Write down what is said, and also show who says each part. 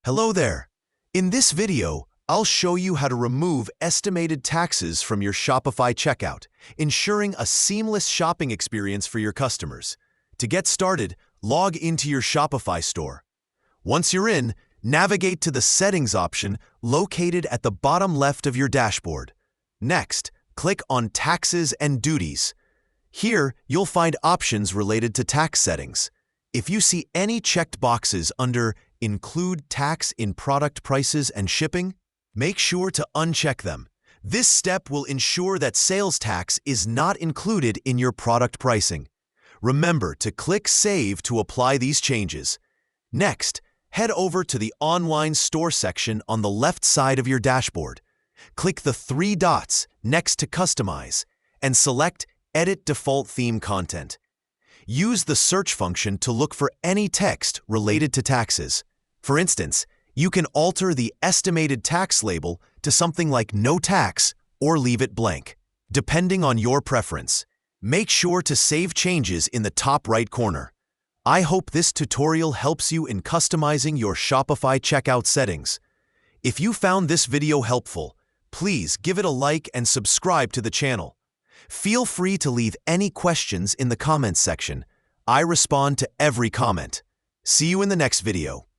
Speaker 1: Hello there. In this video, I'll show you how to remove estimated taxes from your Shopify checkout, ensuring a seamless shopping experience for your customers. To get started, log into your Shopify store. Once you're in, navigate to the Settings option located at the bottom left of your dashboard. Next, click on Taxes and Duties. Here, you'll find options related to tax settings. If you see any checked boxes under Include tax in product prices and shipping, make sure to uncheck them. This step will ensure that sales tax is not included in your product pricing. Remember to click Save to apply these changes. Next, head over to the Online Store section on the left side of your dashboard. Click the three dots next to Customize and select Edit Default Theme Content. Use the search function to look for any text related to taxes. For instance, you can alter the estimated tax label to something like No Tax or leave it blank, depending on your preference. Make sure to save changes in the top right corner. I hope this tutorial helps you in customizing your Shopify checkout settings. If you found this video helpful, please give it a like and subscribe to the channel. Feel free to leave any questions in the comments section. I respond to every comment. See you in the next video.